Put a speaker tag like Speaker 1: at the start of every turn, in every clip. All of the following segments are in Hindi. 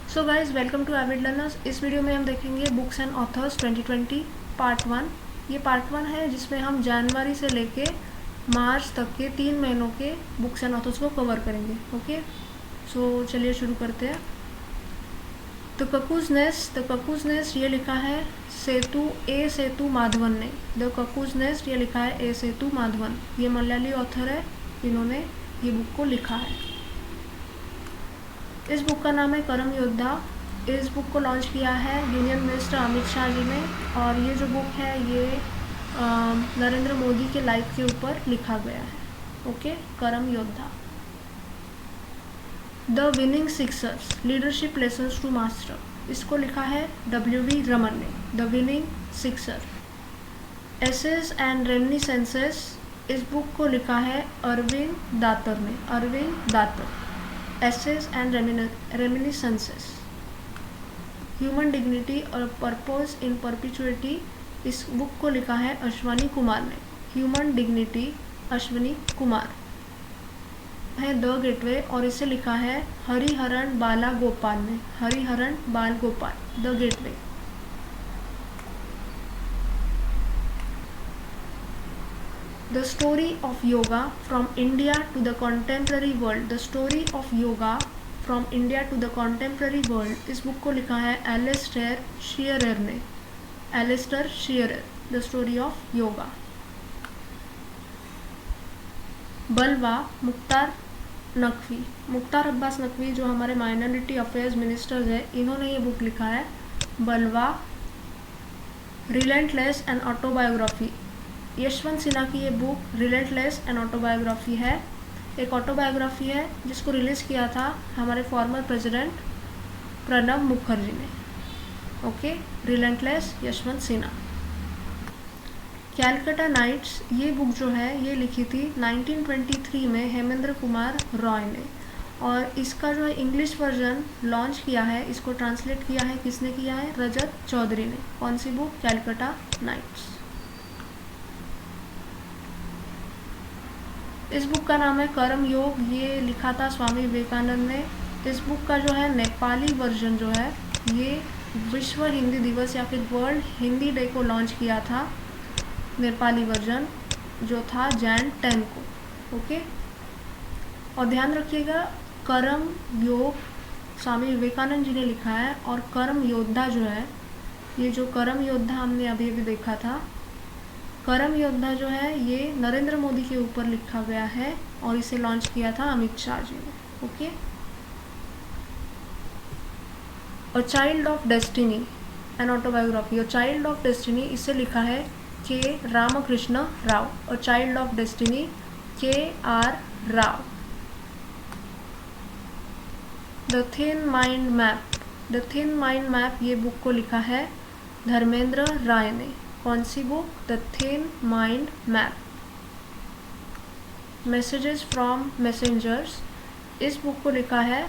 Speaker 1: So guys welcome to avid learners. इस वीडियो में हम देखेंगे बुक्स एंड ऑथर्स 2020 पार्ट 1। ये पार्ट 1 है जिसमें हम जनवरी से लेके मार्च तक के 3 महीनों के बुक्स एंड ऑथर्स को कवर करेंगे। ओके, सो चलिए शुरू करते हैं। द ककूज नेस्ट ये लिखा है सेतु माधवन ने। द ककूज नेस्ट ये लिखा है ए सेतु माधवन। ये मलयाली ऑथर है, इन्होंने ये बुक को लिखा है। इस बुक का नाम है करम योद्धा। इस बुक को लॉन्च किया है यूनियन मिनिस्टर अमित शाह जी ने, और ये जो बुक है ये नरेंद्र मोदी के लाइफ के ऊपर लिखा गया है। Okay, Karam Yoddha. The winning sixers leadership lessons to master, इसको लिखा है W.V. रमन ने। The winning sixer. Essays and reminiscences, इस बुक को लिखा है अरविंद दातर ने। Arvind Datar. Essays and Reminiscences। Human dignity और पर्पस इन परपिचुइटी, इस बुक को लिखा है अश्वनी कुमार ने। Human dignity, Ashwani Kumar. है द गेटवे, और इसे लिखा है हरिहरन बाला गोपाल ने। हरिहरन बाल Gopal. The gateway. The story of yoga from India to the contemporary world। The story of yoga from India to the contemporary world, इस बुक को लिखा है एलिस्टर शियरर ने। Alistair Shearer. The story of yoga. Balwa, Mukhtar Naqvi. Mukhtar Abbas Naqvi जो हमारे माइनॉरिटी अफेयर्स मिनिस्टर्स है, इन्होंने ये बुक लिखा है बलवा, relentless and autobiography. Yashwant Sinha की ये बुक रिलेंटलेस एंड ऑटोबायोग्राफी है। एक ऑटोबायोग्राफी है जिसको रिलीज़ किया था हमारे फॉर्मर प्रेसिडेंट प्रणब मुखर्जी ने। Okay, relentless, Yashwant Sinha. Calcutta knights, ये बुक जो है ये लिखी थी 1923 में हेमेंद्र कुमार रॉय ने, और इसका जो है इंग्लिश वर्जन लॉन्च किया है, इसको ट्रांसलेट किया है, किसने किया है? रजत चौधरी ने। कौन सी बुक? कैलकाटा नाइट्स। इस बुक का नाम है कर्म योग, ये लिखा था स्वामी विवेकानंद ने। इस बुक का जो है नेपाली वर्जन जो है ये विश्व हिंदी दिवस या फिर वर्ल्ड हिंदी डे को लॉन्च किया था, नेपाली वर्जन जो था Jan 10 को। ओके, और ध्यान रखिएगा कर्म योग स्वामी विवेकानंद जी ने लिखा है, और कर्म योद्धा जो है, ये जो कर्म योद्धा हमने अभी अभी देखा था, करम योद्धा जो है ये नरेंद्र मोदी के ऊपर लिखा गया है, और इसे लॉन्च किया था अमित शाह जी ने। Okay, a child of destiny an autobiography. A child of destiny, इसे लिखा है K Ramakrishna Rao. A child of destiny, KR Rao. The thin mind map. The thin mind map, ये बुक को लिखा है धर्मेंद्र राय ने। कौन सी book? The thin mind map. Messages from messengers, इस बुक को लिखा है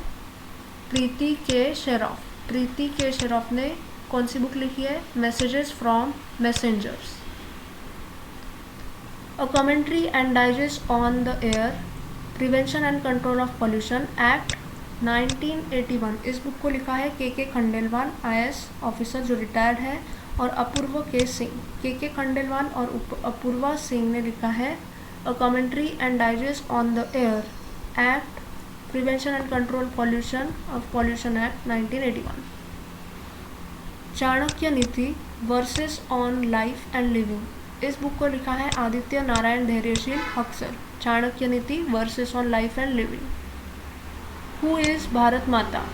Speaker 1: प्रीति के शेरॉफ। प्रीति के शेरॉफ ने कौन सी बुक लिखी है? Messages from messengers. A commentary and digest on the air, prevention and control of pollution act 1981, इस बुक को लिखा है KK खंडेलवाल, IAS ऑफिसर जो रिटायर्ड है, और अपूर्व के सिंह। KK खंडेलवाल और अपूर्वा सिंह ने लिखा है a commentary and digest on the air act prevention and control pollution of pollution act 1981। Chanakya Niti verses on life and living, इस बुक को लिखा है Aditya Narayan Dhairyasheel Haksar. Chanakya Niti verses on life and living. Who is Bharat Mata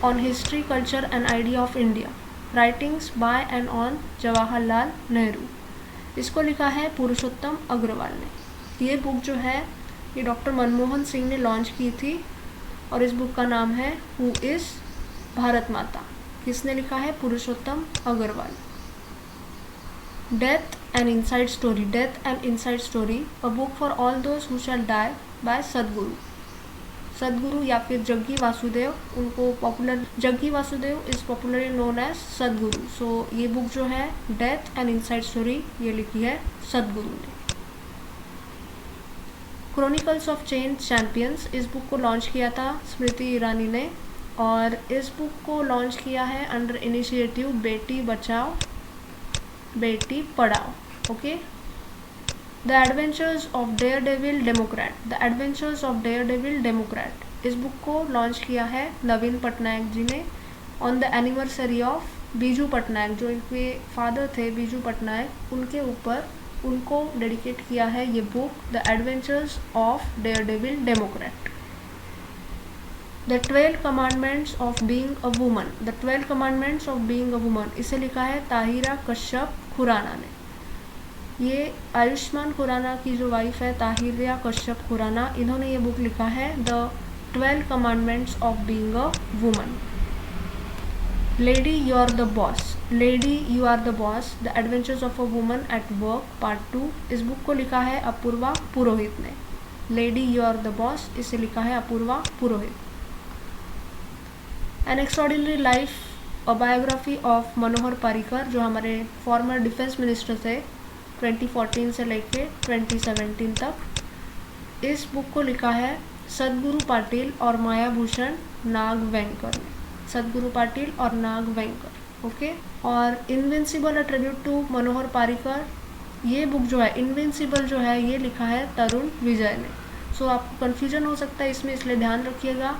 Speaker 1: on history culture and idea of India, writings by and on Jawaharlal Nehru, इसको लिखा है पुरुषोत्तम अग्रवाल ने। ये बुक जो है ये डॉक्टर मनमोहन सिंह ने लॉन्च की थी, और इस बुक का नाम है हु इज़ भारत माता। किसने लिखा है? Purushottam Agrawal. Death and inside story. Death and inside story, a book for all those who shall die by Sadhguru. Sadhguru या फिर जग्गी वासुदेव, उनको popular Jaggi Vasudev is popularly known as Sadhguru. So ये बुक जो है डेथ एंड इनसाइड स्टोरी, ये लिखी है सदगुरु ने। क्रॉनिकल्स ऑफ चेंज चैंपियंस, इस बुक को लॉन्च किया था स्मृति ईरानी ने। और इस बुक को लॉन्च किया है under initiative Beti Bachao Beti Padhao. Okay, the adventures of Daredevil Democrat, the adventures of Daredevil Democrat, इस बुक को लॉन्च किया है नवीन पटनायक जी ने on the anniversary of Biju Patnaik, जो इनके फादर थे बीजू पटनायक, उनके ऊपर उनको डेडिकेट किया है ये book, the adventures of Daredevil Democrat. The 12 commandments of being a woman, the 12 commandments of being a woman, इसे लिखा है ताहिरा कश्यप खुराना ने। ये आयुष्मान खुराना की जो वाइफ है ताहिरा कश्यप खुराना, इन्होंने ये बुक लिखा है the 12 commandments of being a woman. Lady you are the boss, lady you are the boss, the adventures of a woman at work part 2, इस बुक को लिखा है अपूर्वा पुरोहित ने। Lady you are the boss, इसे लिखा है Apurva Purohit. An extraordinary life, a biography of Manohar Parrikar, जो हमारे फॉर्मर डिफेंस मिनिस्टर थे 2014 से लेके 2017 तक, इस बुक को लिखा है सदगुरु पाटिल और मायाभूषण नागवेंकर ने, सदगुरु पाटिल और नागवेंकर। ओके, और invincible a tribute to Manohar Parrikar, ये बुक जो है इनविंसिबल जो है ये लिखा है तरुण विजय ने। सो आपको कन्फ्यूजन हो सकता है इसमें, इसलिए ध्यान रखिएगा।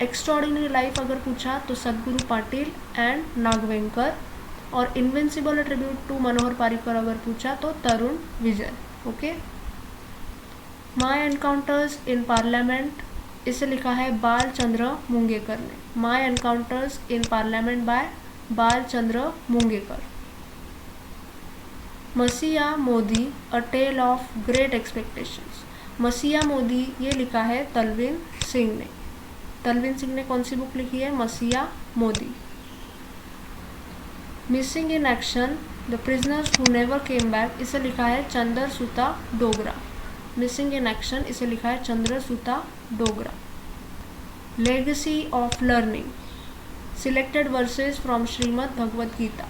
Speaker 1: एक्स्ट्राऑर्डिनरी लाइफ अगर पूछा तो सदगुरु पाटिल एंड नागवेंकर, और invincible tribute to Manohar Parrikar अगर पूछा तो Tarun Vijay. Okay, my encounters in parliament, इसे लिखा है बाल चंद्र मुंगेकर ने। My encounters in parliament by Bal Chandra Mungekar. मसीहा Modi, a tale of great expectations, मसीहा मोदी ये लिखा है तलविन सिंह ने। तलविन सिंह ने कौन सी बुक लिखी है? मसीहा Modi. Missing in action, the prisoners who never came back, इसे लिखा है Chandrasuta Dogra. Missing in action, इसे लिखा है Chandrasuta Dogra. Legacy of learning, selected verses from Shrimad Bhagavad Gita,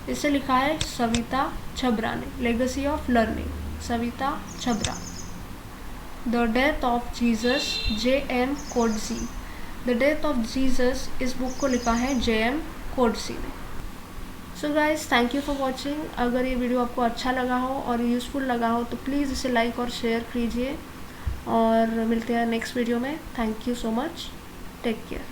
Speaker 1: इसे लिखा है सविता छबरा ने। Legacy of learning, Savita Chhabra. The death of Jesus, J.M. Coetzee, the death of Jesus, इस बुक को लिखा है J.M. कोडसी ने। So guys, thank you for watching. अगर ये वीडियो आपको अच्छा लगा हो और यूज़फुल लगा हो तो प्लीज़ इसे लाइक और शेयर कीजिए, और मिलते हैं नेक्स्ट वीडियो में। Thank you so much, take care.